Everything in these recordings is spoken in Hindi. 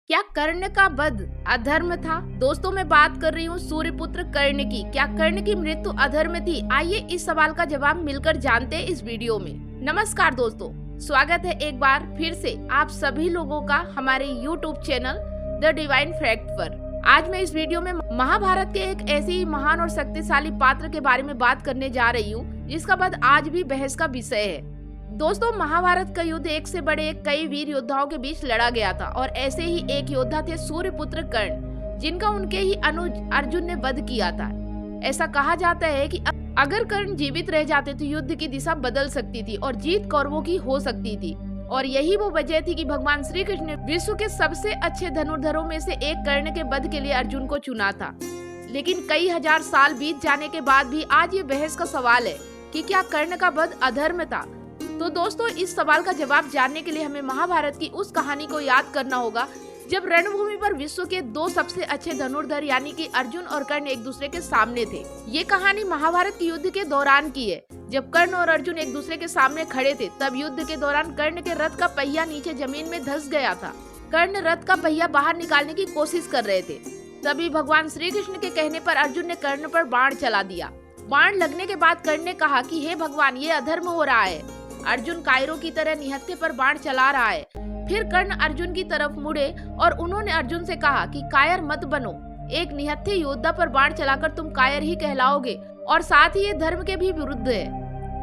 क्या कर्ण का वध अधर्म था? दोस्तों मैं बात कर रही हूँ सूर्यपुत्र कर्ण की। क्या कर्ण की मृत्यु अधर्म थी? आइए इस सवाल का जवाब मिलकर जानते हैं इस वीडियो में। नमस्कार दोस्तों, स्वागत है एक बार फिर से आप सभी लोगों का हमारे YouTube channel the divine fact पर। आज मैं इस वीडियो में महाभारत के एक ऐसे ही महान और शक्तिशाली पात्र के बारे में बात करने जा रही हूँ जिसका वध आज भी बहस का विषय है। दोस्तों महाभारत का युद्ध एक से बड़े कई वीर योद्धाओं के बीच लड़ा गया था और ऐसे ही एक योद्धा थे सूर्यपुत्र कर्ण, जिनका उनके ही अनुज अर्जुन ने वध किया था। ऐसा कहा जाता है कि अगर कर्ण जीवित रह जाते तो युद्ध की दिशा बदल सकती थी और जीत कौरवों की हो सकती थी। और यही वो वजह थी कि भगवान श्री कृष्ण ने विश्व के सबसे अच्छे धनुर्धरों में से एक कर्ण के वध के लिए अर्जुन को चुना था। लेकिन कई हजार साल बीत जाने के बाद भी आज ये बहस का सवाल है कि क्या कर्ण का वध अधर्म था। तो दोस्तों इस सवाल का जवाब जानने के लिए हमें महाभारत की उस कहानी को याद करना होगा जब रणभूमि पर विश्व के दो सबसे अच्छे धनुर्धर यानी कि अर्जुन और कर्ण एक दूसरे के सामने थे। ये कहानी महाभारत के युद्ध के दौरान की है। जब कर्ण और अर्जुन एक दूसरे के सामने खड़े थे तब युद्ध के दौरान कर्ण के रथ का पहिया नीचे जमीन में धंस गया था। कर्ण रथ का पहिया बाहर निकालने की कोशिश कर रहे थे। तभी भगवान श्री कृष्ण के कहने पर अर्जुन ने कर्ण पर बाण चला दिया। बाण लगने के बाद कर्ण ने कहा कि हे भगवान, ये अधर्म हो रहा है। अर्जुन कायरों की तरह निहत्थे पर बाण चला रहा है। फिर कर्ण अर्जुन की तरफ मुड़े और उन्होंने अर्जुन से कहा कि कायर मत बनो। एक निहत्थे योद्धा पर बाण चलाकर तुम कायर ही कहलाओगे और साथ ही ये धर्म के भी विरुद्ध है।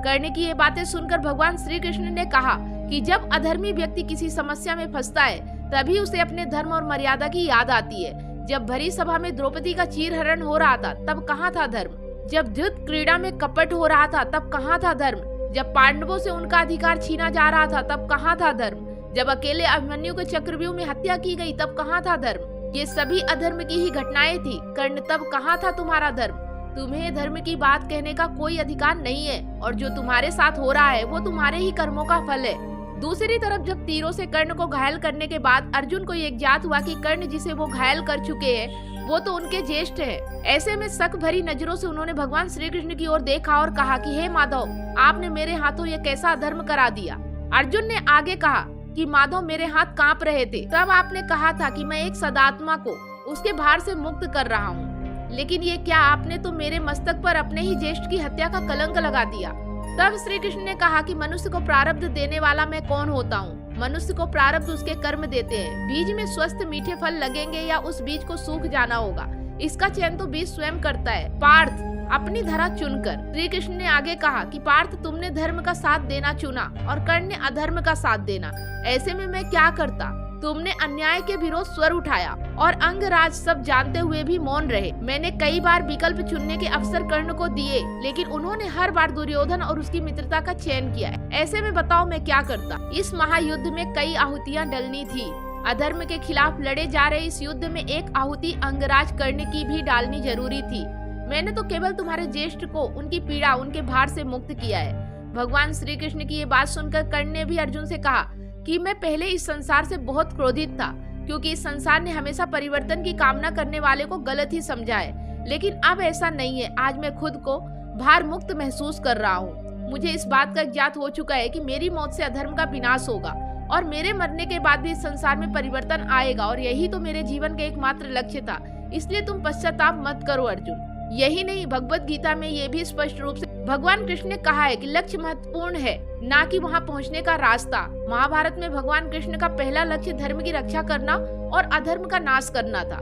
कर्ण की ये बातें सुनकर भगवान श्री कृष्ण ने कहा कि जब अधर्मी व्यक्ति किसी समस्या में फंसता है तभी उसे अपने धर्म और मर्यादा की याद आती है। जब भरी सभा में द्रौपदी का चीरहरण हो रहा था तब कहाँ था धर्म? जब युद्ध क्रीड़ा में कपट हो रहा था तब कहाँ था धर्म? जब पांडवों से उनका अधिकार छीना जा रहा था तब कहाँ था धर्म? जब अकेले अभिमन्यु के चक्रव्यूह में हत्या की गई तब कहाँ था धर्म? ये सभी अधर्म की ही घटनाएं थी। कर्ण तब कहाँ था तुम्हारा धर्म? तुम्हें धर्म की बात कहने का कोई अधिकार नहीं है और जो तुम्हारे साथ हो रहा है वो तुम्हारे ही कर्मों का फल है। दूसरी तरफ जब तीरों से कर्ण को घायल करने के बाद अर्जुन को ये ज्ञात हुआ कि कर्ण जिसे वो घायल कर चुके हैं वो तो उनके ज्येष्ठ है। ऐसे में शक भरी नजरों से उन्होंने भगवान श्री कृष्ण की ओर देखा और कहा कि हे माधव, आपने मेरे हाथों ये कैसा अधर्म करा दिया। अर्जुन ने आगे कहा कि माधव, मेरे हाथ कांप रहे थे। तब आपने कहा था कि मैं एक सदात्मा को उसके भार से मुक्त कर रहा हूँ, लेकिन ये क्या, आपने तो मेरे मस्तक पर अपने ही ज्येष्ठ की हत्या का कलंक लगा दिया। तब श्री कृष्ण ने कहा कि मनुष्य को प्रारब्ध देने वाला मैं कौन होता हूँ? मनुष्य को प्रारब्ध उसके कर्म देते हैं। बीज में स्वस्थ मीठे फल लगेंगे या उस बीज को सूख जाना होगा, इसका चयन तो बीज स्वयं करता है। पार्थ, अपनी धरा चुनकर। श्री कृष्ण ने आगे कहा कि पार्थ, तुमने धर्म का साथ देना चुना और कर्ण ने अधर्म का साथ देना। ऐसे में मैं क्या करता? तुमने अन्याय के विरोध स्वर उठाया और अंगराज सब जानते हुए भी मौन रहे। मैंने कई बार विकल्प चुनने के अवसर कर्ण को दिए, लेकिन उन्होंने हर बार दुर्योधन और उसकी मित्रता का चयन किया है। ऐसे में बताओ मैं क्या करता? इस महायुद्ध में कई आहुतियां डलनी थी। अधर्म के खिलाफ लड़े जा रहे इस युद्ध में एक आहुति अंगराज कर्ण की भी डालनी जरूरी थी। मैंने तो केवल तुम्हारे ज्येष्ठ को उनकी पीड़ा, उनके भार से मुक्त किया है। भगवान श्री कृष्ण की ये बात सुनकर कर्ण ने भी अर्जुन से कहा कि मैं पहले इस संसार से बहुत क्रोधित था, क्योंकि इस संसार ने हमेशा परिवर्तन की कामना करने वाले को गलत ही समझा है। लेकिन अब ऐसा नहीं है। आज मैं खुद को भार मुक्त महसूस कर रहा हूँ। मुझे इस बात का ज्ञात हो चुका है कि मेरी मौत से अधर्म का विनाश होगा और मेरे मरने के बाद भी इस संसार में परिवर्तन आएगा और यही तो मेरे जीवन का एकमात्र लक्ष्य था। इसलिए तुम पश्चाताप मत करो अर्जुन। यही नहीं, भगवत गीता में ये भी स्पष्ट रूप से भगवान कृष्ण ने कहा है कि लक्ष्य महत्वपूर्ण है, ना कि वहाँ पहुँचने का रास्ता। महाभारत में भगवान कृष्ण का पहला लक्ष्य धर्म की रक्षा करना और अधर्म का नाश करना था।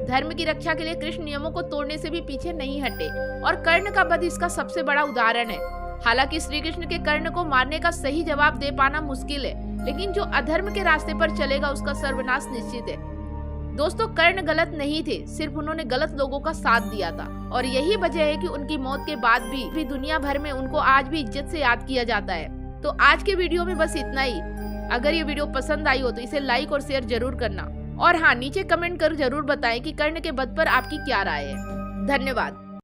धर्म की रक्षा के लिए कृष्ण नियमों को तोड़ने से भी पीछे नहीं हटे और कर्ण का वध इसका सबसे बड़ा उदाहरण है। हालांकि श्री कृष्ण के कर्ण को मारने का सही जवाब दे पाना मुश्किल है, लेकिन जो अधर्म के रास्ते पर चलेगा उसका सर्वनाश निश्चित है। दोस्तों कर्ण गलत नहीं थे, सिर्फ उन्होंने गलत लोगों का साथ दिया था और यही वजह है कि उनकी मौत के बाद भी दुनिया भर में उनको आज भी इज्जत से याद किया जाता है। तो आज के वीडियो में बस इतना ही। अगर ये वीडियो पसंद आई हो तो इसे लाइक और शेयर जरूर करना और हाँ, नीचे कमेंट कर जरूर बताएं कि कर्ण के वध पर आपकी क्या राय है। धन्यवाद।